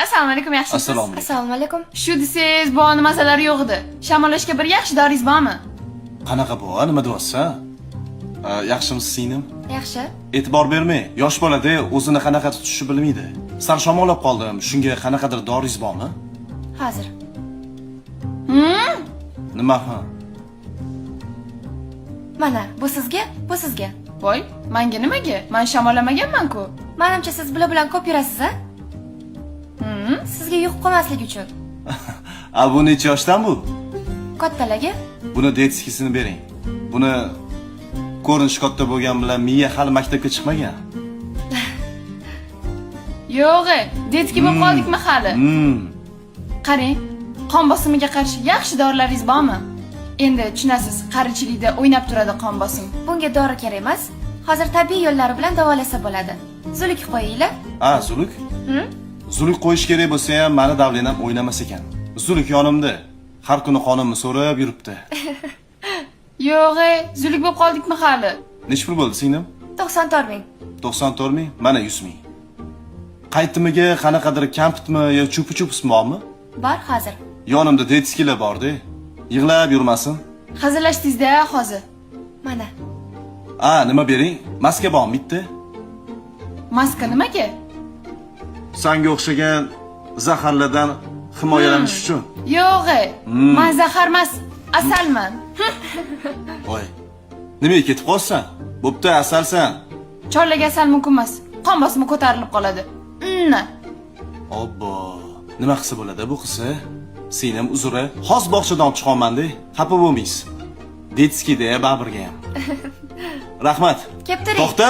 Assalomu alaykum, yaxshimisiz? Assalomu alaykum. Assalomu alaykum. Shu desiz, bu nimasalar yo'q edi. Shamollashga bir yaxshi doringiz bormi? Qanaqa bu? Nima deyapsan? Yaxshimisiz singlim? Yaxshi. E'tibor bermay, yosh bolada o'zini qanaqa tutishni bilmaydi. Sal shamollab qoldim. Shunga qanaqadir doringiz bormi? Hozir. Nima ha? Mana, bu sizga, bu sizga. Voy, menga nimaga? Men shamollamaganman-ku. Menimcha siz bilan ko'p yurasiz, a? Sizga yuqib qolmaslik uchun. Bu necha yoshdan bu? Kattalarga? Buni detskisini bering. Buni ko'rinish katta bo'lgan bilan miya hali maktabga chiqmagan. Yo'q, detski bo'lib qoldikmi hali? Qarang, qon bosimiga qarshi yaxshi dorilaringiz bormi? Endi tushunasiz, qarichilikda o'ynab turadi qon bosim. Bunga dori kerak emas. Hozir tabiiy yo'llari bilan davolasa bo'ladi. Zuluk qo'yinglar. Zuluk? Zuluk qo'yish kerak bo'lsa ham, meni davlenam o'ynamas ekan. Zuluk yonimda. Har kuni qonimni so'rab yuribdi. Yo'q, zuluk bo'lib qoldikmi hali? Nech pul bo'ldi singlim? 94 ming. 94 ming, mana 100 ming. Qaytimiga qanaqadir kampitmi yo chupi-chupsmi bormi? Bor hozir. Yonimda detskilar bor-da. Yig'lab yurmasin. Hazillashdingiz-da hozir. Mana. Nima bering? Maska bormi bitta? Maska nimaga? Sanga o'xshagan zaharlardan himoyalanish uchun. Yo'q, men zahar emas, asalman. Voy. Nimaga ketib qolsan? Bo'pti, asalsan. Chorlaga asal mumkin emas. Qon bosimi ko'tarilib qoladi. Obbo. Nima qilsa bo'ladi bu qizsa? Singlim uzri, xos bog'chadan olib chiqolmanda, xafa bo'lmaysiz. Detskida baribirga ham. Rahmat. Kep turing. To'xta.